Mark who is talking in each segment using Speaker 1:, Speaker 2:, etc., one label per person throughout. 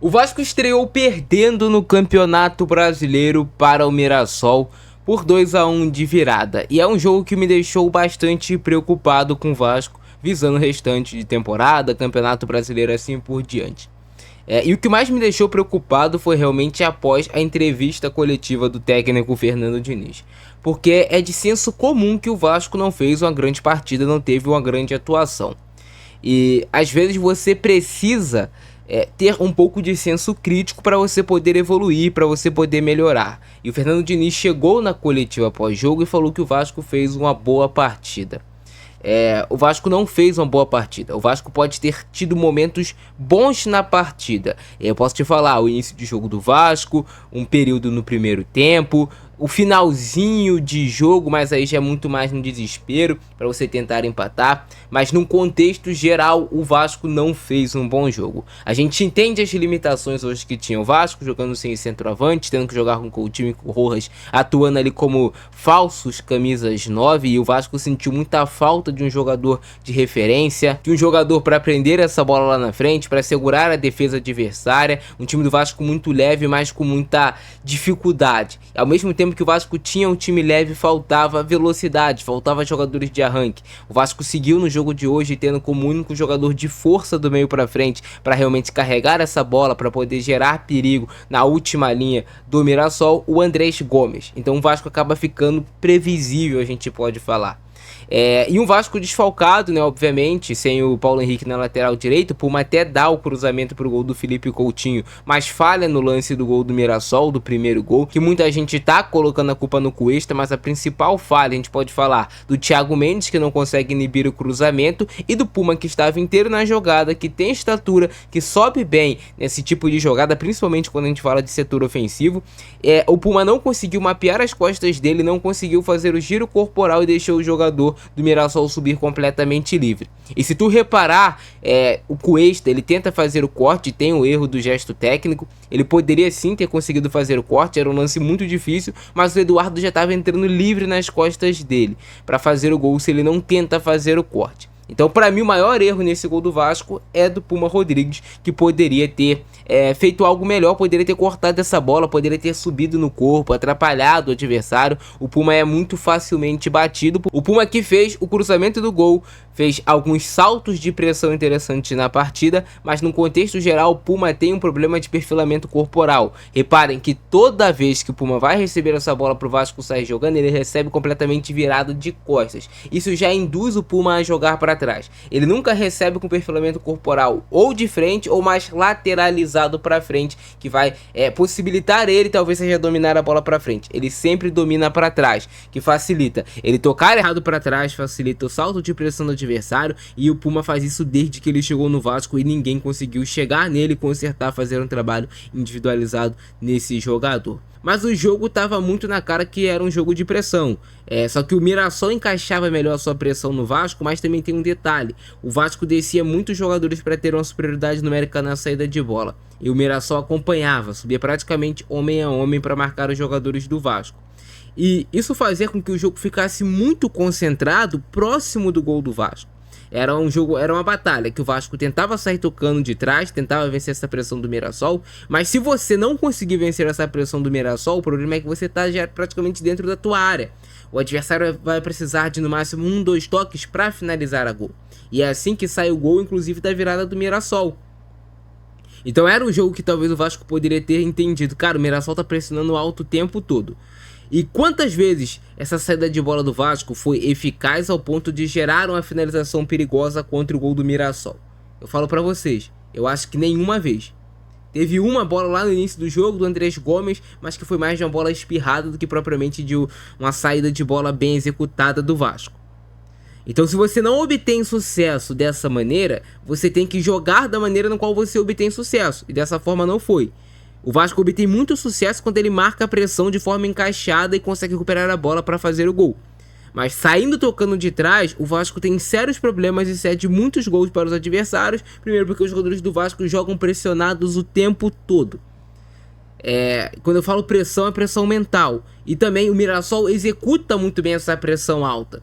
Speaker 1: O Vasco estreou perdendo no Campeonato Brasileiro para o Mirassol por 2-1 de virada. E é um jogo que me deixou bastante preocupado com o Vasco, visando o restante de temporada, Campeonato Brasileiro assim por diante. E o que mais me deixou preocupado foi realmente após a entrevista coletiva do técnico Fernando Diniz. Porque é de senso comum que o Vasco não fez uma grande partida, não teve uma grande atuação. E às vezes você precisa ter um pouco de senso crítico para você poder evoluir, para você poder melhorar. E o Fernando Diniz chegou na coletiva pós-jogo e falou que o Vasco fez uma boa partida. O Vasco não fez uma boa partida. O Vasco pode ter tido momentos bons na partida. Eu posso te falar o início de jogo do Vasco, um período no primeiro tempo, o finalzinho de jogo, mas aí já é muito mais no desespero para você tentar empatar. Mas num contexto geral, o Vasco não fez um bom jogo. A gente entende as limitações hoje que tinha o Vasco, jogando sem centroavante, tendo que jogar com o Coutinho e com o Rojas atuando ali como falsos camisas 9, e o Vasco sentiu muita falta de um jogador de referência, de um jogador para prender essa bola lá na frente, para segurar a defesa adversária. Um time do Vasco muito leve, mas com muita dificuldade. Ao mesmo tempo que o Vasco tinha um time leve, faltava velocidade, faltava jogadores de arranque. O Vasco seguiu no jogo de hoje tendo como único jogador de força do meio para frente para realmente carregar essa bola, para poder gerar perigo na última linha do Mirassol, o Andrés Gomes. Então o Vasco acaba ficando previsível, a gente pode falar. E um Vasco desfalcado, né, obviamente, sem o Paulo Henrique na lateral direito. O Puma até dá o cruzamento pro gol do Felipe Coutinho, mas falha no lance do gol do Mirassol, do primeiro gol, que muita gente tá colocando a culpa no Cuesta, mas a principal falha, a gente pode falar, do Thiago Mendes, que não consegue inibir o cruzamento, e do Puma, que estava inteiro na jogada, que tem estatura, que sobe bem nesse tipo de jogada, principalmente quando a gente fala de setor ofensivo. O Puma não conseguiu mapear as costas dele, não conseguiu fazer o giro corporal e deixou o jogador do Mirassol subir completamente livre. E se tu reparar, o Cuesta, ele tenta fazer o corte, tem o erro do gesto técnico. Ele poderia sim ter conseguido fazer o corte, era um lance muito difícil, mas o Eduardo já estava entrando livre nas costas dele para fazer o gol se ele não tenta fazer o corte. Então, para mim, o maior erro nesse gol do Vasco é do Puma Rodrigues, que poderia ter feito algo melhor, poderia ter cortado essa bola, poderia ter subido no corpo, atrapalhado o adversário. O Puma é muito facilmente batido. O Puma que fez o cruzamento do gol, fez alguns saltos de pressão interessantes na partida, mas no contexto geral o Puma tem um problema de perfilamento corporal. Reparem que toda vez que o Puma vai receber essa bola pro Vasco sair jogando, ele recebe completamente virado de costas. Isso já induz o Puma a jogar para trás. Ele nunca recebe com perfilamento corporal ou de frente ou mais lateralizado para frente, que vai possibilitar ele talvez seja dominar a bola para frente. Ele sempre domina para trás, que facilita ele tocar errado para trás, facilita o salto de pressão do adversário, e o Puma faz isso desde que ele chegou no Vasco e ninguém conseguiu chegar nele, consertar, fazer um trabalho individualizado nesse jogador. Mas o jogo estava muito na cara que era um jogo de pressão. Só que o Mirassol encaixava melhor a sua pressão no Vasco, mas também tem um detalhe. O Vasco descia muitos jogadores para ter uma superioridade numérica na saída de bola. E o Mirassol acompanhava, subia praticamente homem a homem para marcar os jogadores do Vasco. E isso fazia com que o jogo ficasse muito concentrado próximo do gol do Vasco. Era um jogo, era uma batalha que o Vasco tentava sair tocando de trás, tentava vencer essa pressão do Mirassol, mas se você não conseguir vencer essa pressão do Mirassol, o problema é que você está já praticamente dentro da tua área. O adversário vai precisar de no máximo 1, 2 toques para finalizar a gol. E é assim que sai o gol, inclusive da virada do Mirassol. Então era um jogo que talvez o Vasco poderia ter entendido. Cara, o Mirassol tá pressionando alto o tempo todo. E quantas vezes essa saída de bola do Vasco foi eficaz ao ponto de gerar uma finalização perigosa contra o gol do Mirassol? Eu falo pra vocês, eu acho que nenhuma vez. Teve uma bola lá no início do jogo do Andrés Gomes, mas que foi mais de uma bola espirrada do que propriamente de uma saída de bola bem executada do Vasco. Então, se você não obtém sucesso dessa maneira, você tem que jogar da maneira na qual você obtém sucesso. E dessa forma não foi. O Vasco obtém muito sucesso quando ele marca a pressão de forma encaixada e consegue recuperar a bola para fazer o gol. Mas saindo tocando de trás, o Vasco tem sérios problemas e cede muitos gols para os adversários. Primeiro porque os jogadores do Vasco jogam pressionados o tempo todo. Quando eu falo pressão, é pressão mental. E também o Mirassol executa muito bem essa pressão alta.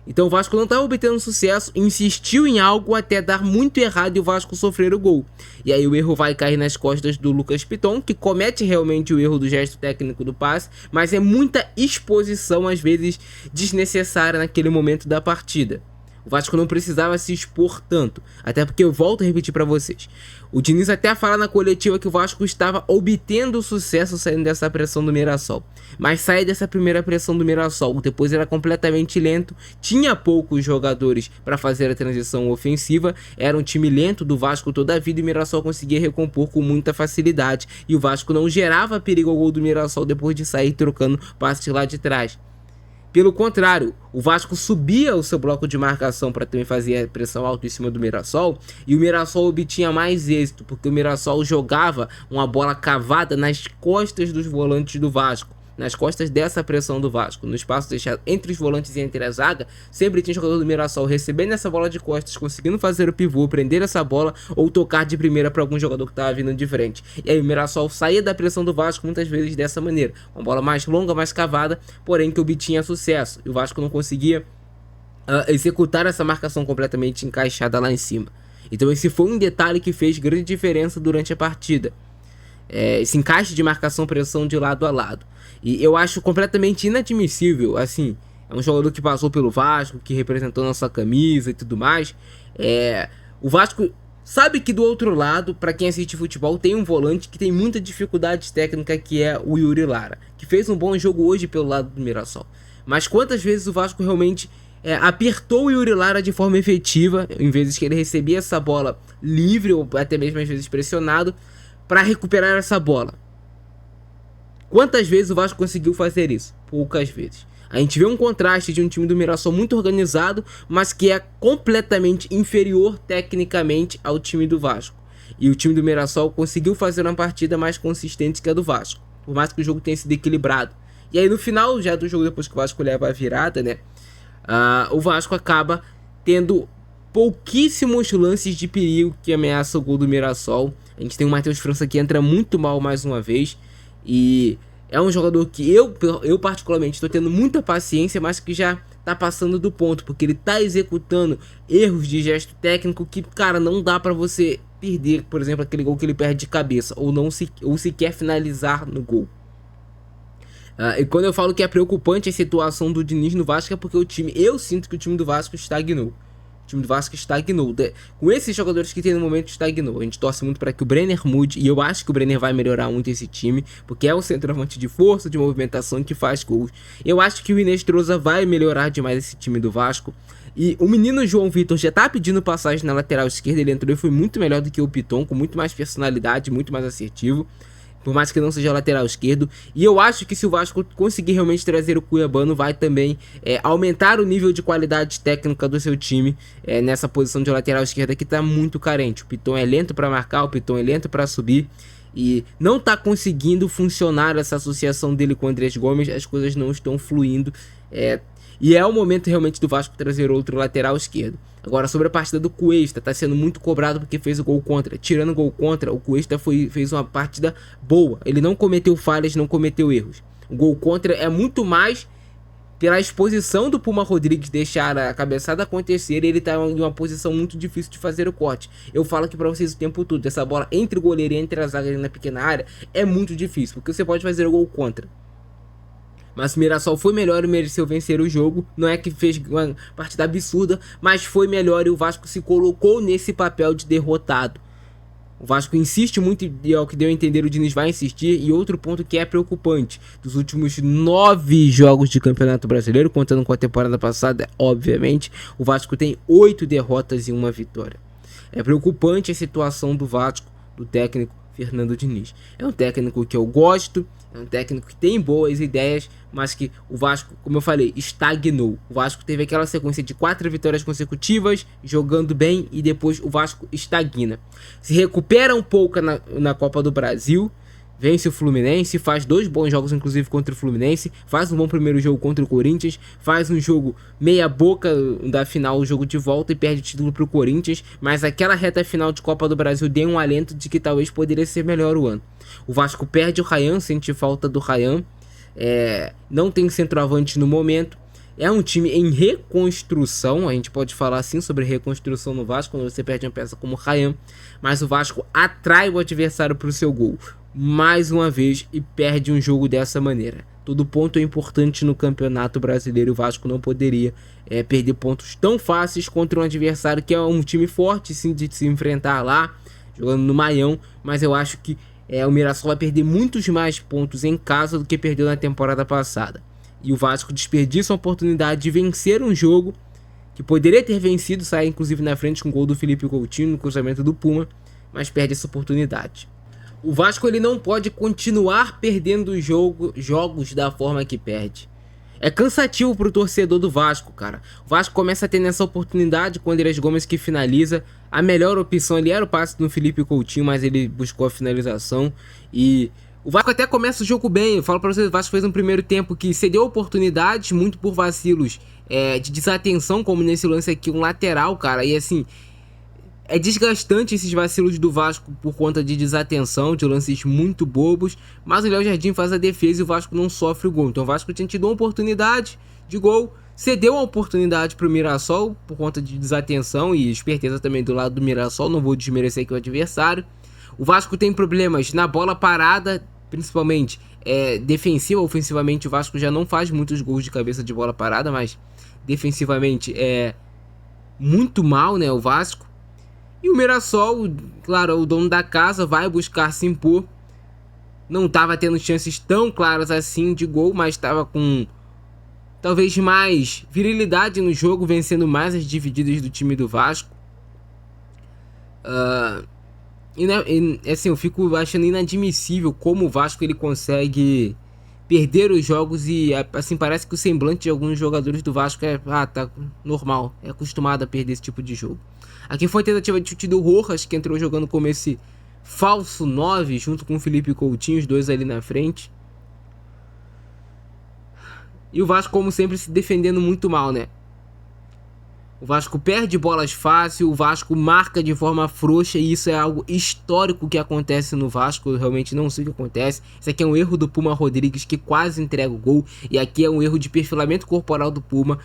Speaker 1: Então o Vasco não estava obtendo sucesso, insistiu em algo até dar muito errado e o Vasco sofrer o gol. E aí o erro vai cair nas costas do Lucas Piton, que comete realmente o erro do gesto técnico do passe, mas é muita exposição, às vezes desnecessária naquele momento da partida. O Vasco não precisava se expor tanto, até porque eu volto a repetir para vocês. O Diniz até fala na coletiva que o Vasco estava obtendo sucesso saindo dessa pressão do Mirassol. Mas sai dessa primeira pressão do Mirassol, depois era completamente lento, tinha poucos jogadores para fazer a transição ofensiva, era um time lento do Vasco toda a vida e o Mirassol conseguia recompor com muita facilidade. E o Vasco não gerava perigo ao gol do Mirassol depois de sair trocando passes lá de trás. Pelo contrário, o Vasco subia o seu bloco de marcação para também fazer a pressão alta em cima do Mirassol, e o Mirassol obtinha mais êxito, porque o Mirassol jogava uma bola cavada nas costas dos volantes do Vasco, nas costas dessa pressão do Vasco, no espaço deixado entre os volantes e entre a zaga, sempre tinha jogador do Mirassol recebendo essa bola de costas, conseguindo fazer o pivô, prender essa bola ou tocar de primeira para algum jogador que estava vindo de frente. E aí o Mirassol saía da pressão do Vasco muitas vezes dessa maneira, uma bola mais longa, mais cavada, porém que obtinha sucesso, e o Vasco não conseguia executar essa marcação completamente encaixada lá em cima. Então esse foi um detalhe que fez grande diferença durante a partida. Esse encaixe de marcação-pressão de lado a lado. E eu acho completamente inadmissível, assim, é um jogador que passou pelo Vasco, que representou nossa camisa e tudo mais. O Vasco sabe que do outro lado, para quem assiste futebol, tem um volante que tem muita dificuldade técnica, que é o Yuri Lara, que fez um bom jogo hoje pelo lado do Mirassol. Mas quantas vezes o Vasco realmente apertou o Yuri Lara de forma efetiva, em vezes que ele recebia essa bola livre, ou até mesmo às vezes pressionado, para recuperar essa bola? Quantas vezes o Vasco conseguiu fazer isso? Poucas vezes. A gente vê um contraste de um time do Mirassol muito organizado, mas que é completamente inferior tecnicamente ao time do Vasco. E o time do Mirassol conseguiu fazer uma partida mais consistente que a do Vasco, por mais que o jogo tenha sido equilibrado. E aí no final já do jogo, depois que o Vasco leva a virada, né, o Vasco acaba tendo pouquíssimos lances de perigo que ameaçam o gol do Mirassol. A gente tem o Matheus França que entra muito mal mais uma vez, e é um jogador que eu particularmente estou tendo muita paciência, mas que já tá passando do ponto, porque ele tá executando erros de gesto técnico que, cara, não dá pra você perder, por exemplo, aquele gol que ele perde de cabeça, ou sequer finalizar no gol. E quando eu falo que é preocupante a situação do Diniz no Vasco, é porque eu sinto que o time do Vasco estagnou. O time do Vasco estagnou. Com esses jogadores que tem no momento, estagnou. A gente torce muito para que o Brenner mude, e eu acho que o Brenner vai melhorar muito esse time, porque é um centroavante de força, de movimentação, que faz gols. Eu acho que o Inestrosa vai melhorar demais esse time do Vasco. E o menino João Vitor já tá pedindo passagem na lateral esquerda. Ele entrou e foi muito melhor do que o Piton, com muito mais personalidade, muito mais assertivo, por mais que não seja lateral esquerdo. E eu acho que se o Vasco conseguir realmente trazer o Cuiabano, vai também aumentar o nível de qualidade técnica do seu time nessa posição de lateral esquerda, que está muito carente. O Piton é lento para marcar, o Piton é lento para subir, e não está conseguindo funcionar essa associação dele com o Andrés Gomes. As coisas não estão fluindo, e é o momento realmente do Vasco trazer outro lateral esquerdo. Agora, sobre a partida do Cuesta, tá sendo muito cobrado porque fez o gol contra. Tirando o gol contra, o Cuesta fez uma partida boa. Ele não cometeu falhas, não cometeu erros. O gol contra é muito mais pela exposição do Puma Rodrigues deixar a cabeçada acontecer, e ele tá em uma posição muito difícil de fazer o corte. Eu falo aqui pra vocês o tempo todo, essa bola entre o goleiro e entre a zaga na pequena área é muito difícil, porque você pode fazer o gol contra. Mas o Mirassol foi melhor e mereceu vencer o jogo. Não é que fez uma partida absurda, mas foi melhor, e o Vasco se colocou nesse papel de derrotado. O Vasco insiste muito, e ao que deu a entender, o Diniz vai insistir. E outro ponto que é preocupante: dos últimos 9 jogos de Campeonato Brasileiro, contando com a temporada passada, obviamente, o Vasco tem 8 derrotas e 1 vitória. É preocupante a situação do Vasco, do técnico Fernando Diniz. É um técnico que eu gosto, é um técnico que tem boas ideias, mas que o Vasco, como eu falei, estagnou. O Vasco teve aquela sequência de 4 vitórias consecutivas, jogando bem, e depois o Vasco estagna. Se recupera um pouco na Copa do Brasil, vence o Fluminense, faz 2 bons jogos inclusive contra o Fluminense, faz um bom primeiro jogo contra o Corinthians, faz um jogo meia boca da final, o jogo de volta, e perde o título para o Corinthians, mas aquela reta final de Copa do Brasil deu um alento de que talvez poderia ser melhor o ano. O Vasco perde o Ryan, sente falta do Ryan, não tem centroavante no momento, É um time em reconstrução, a gente pode falar assim sobre reconstrução no Vasco, quando você perde uma peça como o Ryan, mas o Vasco atrai o adversário para o seu gol mais uma vez e perde um jogo dessa maneira. Todo ponto é importante no Campeonato Brasileiro, o Vasco não poderia perder pontos tão fáceis contra um adversário que é um time forte sim de se enfrentar lá, jogando no Maião, mas eu acho que o Mirassol vai perder muitos mais pontos em casa do que perdeu na temporada passada. E o Vasco desperdiça a oportunidade de vencer um jogo que poderia ter vencido, sair inclusive na frente com o gol do Felipe Coutinho no cruzamento do Puma, mas perde essa oportunidade. O Vasco ele não pode continuar perdendo jogos da forma que perde. É cansativo pro torcedor do Vasco, cara. O Vasco começa a ter nessa oportunidade com o Andrés Gomes que finaliza. A melhor opção ali era o passe do Felipe Coutinho, mas ele buscou a finalização. E o Vasco até começa o jogo bem. Eu falo pra vocês, o Vasco fez um primeiro tempo que cedeu oportunidades, muito por vacilos de desatenção, como nesse lance aqui, um lateral, cara. E assim, é desgastante esses vacilos do Vasco por conta de desatenção, de lances muito bobos, mas o Léo Jardim faz a defesa e o Vasco não sofre o gol. Então o Vasco tinha tido uma oportunidade de gol, cedeu a oportunidade para o Mirassol por conta de desatenção e esperteza também do lado do Mirassol, não vou desmerecer aqui o adversário. O Vasco tem problemas na bola parada, principalmente defensiva, ofensivamente o Vasco já não faz muitos gols de cabeça de bola parada, mas defensivamente é muito mal, né, o Vasco. E o Mirassol, claro, o dono da casa vai buscar se impor. Não estava tendo chances tão claras assim de gol, mas estava com talvez mais virilidade no jogo, vencendo mais as divididas do time do Vasco. Assim, eu fico achando inadmissível como o Vasco ele consegue perder os jogos e assim parece que o semblante de alguns jogadores do Vasco tá normal, é acostumado a perder esse tipo de jogo. Aqui foi a tentativa de chute do Rojas, que entrou jogando como esse falso 9, junto com o Felipe Coutinho, os dois ali na frente. E o Vasco, como sempre, se defendendo muito mal, né? O Vasco perde bolas fácil, o Vasco marca de forma frouxa e isso é algo histórico que acontece no Vasco, eu realmente não sei o que acontece. Isso aqui é um erro do Puma Rodrigues que quase entrega o gol e aqui é um erro de perfilamento corporal do Puma,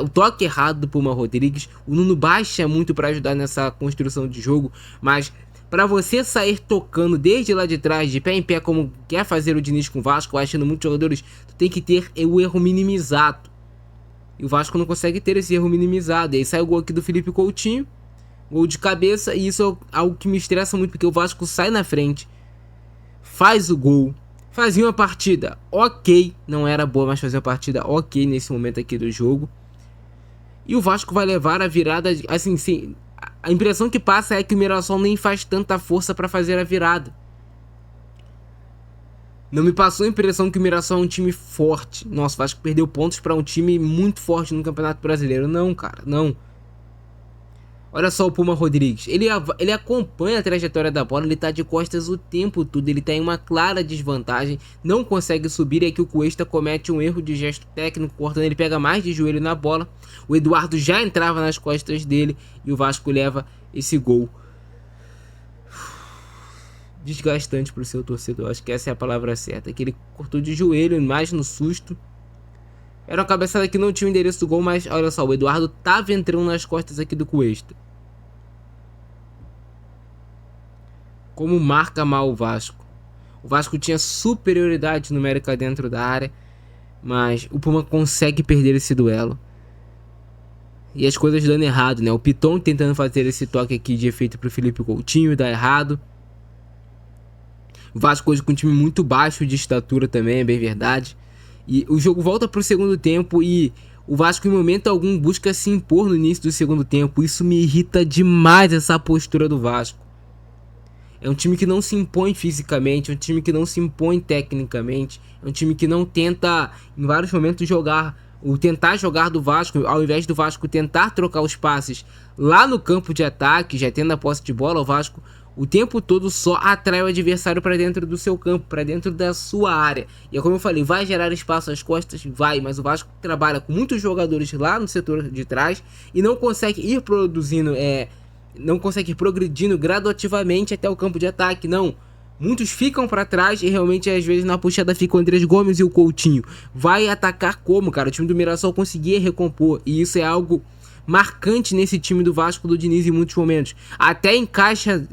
Speaker 1: o toque errado do Puma Rodrigues. O Nuno baixa muito para ajudar nessa construção de jogo, mas para você sair tocando desde lá de trás, de pé em pé, como quer fazer o Diniz com o Vasco, achando muitos jogadores, tu tem que ter o erro minimizado. E o Vasco não consegue ter esse erro minimizado. E aí sai o gol aqui do Felipe Coutinho, gol de cabeça, e isso é algo que me estressa muito, porque o Vasco sai na frente, faz o gol, fazia uma partida ok, não era boa, mas fazia uma partida ok nesse momento aqui do jogo. E o Vasco vai levar a virada, assim, sim, a impressão que passa é que o Mirassol nem faz tanta força para fazer a virada. Não me passou a impressão que o Mirassol é um time forte. Nossa, o Vasco perdeu pontos para um time muito forte no Campeonato Brasileiro. Não, cara, não. Olha só o Puma Rodrigues. Ele acompanha a trajetória da bola, ele tá de costas o tempo todo. Ele tá em uma clara desvantagem, não consegue subir. E aqui o Cuesta comete um erro de gesto técnico, cortando, ele pega mais de joelho na bola. O Eduardo já entrava nas costas dele e o Vasco leva esse gol. Desgastante pro seu torcedor, acho que essa é a palavra certa, que ele cortou de joelho, mais no susto. Era uma cabeçada que não tinha o endereço do gol, mas olha só, o Eduardo tava entrando nas costas aqui do Cuesta. Como marca mal o Vasco. O Vasco tinha superioridade numérica dentro da área, mas o Puma consegue perder esse duelo. E as coisas dando errado, né? O Piton tentando fazer esse toque aqui de efeito pro Felipe Coutinho, dá errado. O Vasco hoje com um time muito baixo de estatura também, é bem verdade. E o jogo volta para o segundo tempo e o Vasco em momento algum busca se impor no início do segundo tempo. Isso me irrita demais, essa postura do Vasco. É um time que não se impõe fisicamente, é um time que não se impõe tecnicamente. É um time que não tenta em vários momentos tentar jogar do Vasco, ao invés do Vasco tentar trocar os passes lá no campo de ataque, já tendo a posse de bola, o Vasco o tempo todo só atrai o adversário para dentro do seu campo, para dentro da sua área. E é como eu falei, vai gerar espaço às costas? Vai, mas o Vasco trabalha com muitos jogadores lá no setor de trás e não consegue ir produzindo, não consegue ir progredindo gradativamente até o campo de ataque, não. Muitos ficam pra trás e realmente às vezes na puxada fica o Andrés Gomes e o Coutinho. Vai atacar como, cara? O time do Mirassol conseguia recompor e isso é algo marcante nesse time do Vasco do Diniz em muitos momentos. Até encaixa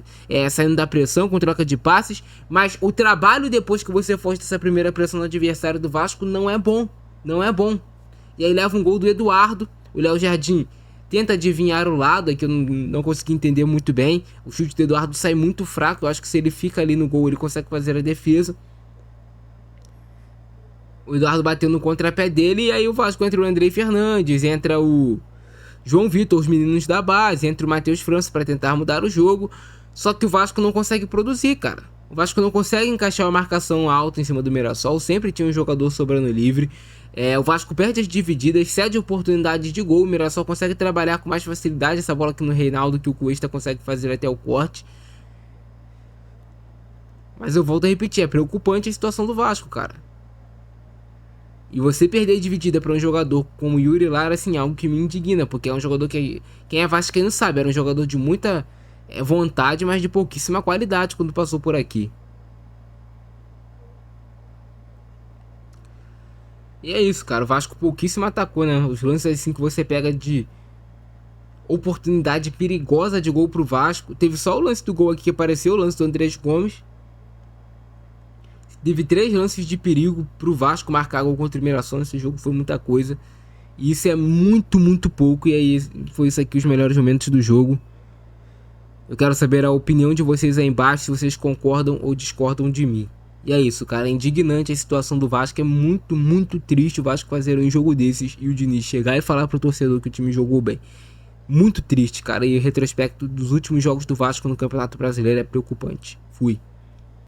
Speaker 1: saindo da pressão com troca de passes, mas o trabalho depois que você força essa primeira pressão no adversário do Vasco não é bom. Não é bom. E aí leva um gol do Eduardo, o Léo Jardim tenta adivinhar o lado, que eu não consegui entender muito bem. O chute do Eduardo sai muito fraco. Eu acho que se ele fica ali no gol, ele consegue fazer a defesa. O Eduardo bateu no contrapé dele. E aí o Vasco entra o Andrei Fernandes, entra o João Vitor, os meninos da base, entra o Matheus França para tentar mudar o jogo. Só que o Vasco não consegue produzir, cara. O Vasco não consegue encaixar uma marcação alta em cima do Mirassol. Sempre tinha um jogador sobrando livre. O Vasco perde as divididas, cede oportunidades de gol. O Mirassol consegue trabalhar com mais facilidade essa bola aqui no Reinaldo, que o Cuesta consegue fazer até o corte. Mas eu volto a repetir, é preocupante a situação do Vasco, cara. E você perder dividida para um jogador como o Yuri Lara, assim, é algo que me indigna. Porque é um jogador que, quem é vascaíno sabe, era um jogador de muita vontade, mas de pouquíssima qualidade quando passou por aqui. E é isso, cara. O Vasco pouquíssimo atacou, né? Os lances assim que você pega de oportunidade perigosa de gol pro Vasco. Teve só o lance do gol aqui que apareceu, o lance do Andrés Gomes. Teve 3 lances de perigo pro Vasco marcar gol contra o Mirassol. Nesse jogo foi muita coisa. E isso é muito, muito pouco. E aí foi isso aqui os melhores momentos do jogo. Eu quero saber a opinião de vocês aí embaixo, se vocês concordam ou discordam de mim. E é isso, cara, é indignante a situação do Vasco, é muito, muito triste o Vasco fazer um jogo desses e o Diniz chegar e falar pro torcedor que o time jogou bem. Muito triste, cara, e o retrospecto dos últimos jogos do Vasco no Campeonato Brasileiro é preocupante. Fui.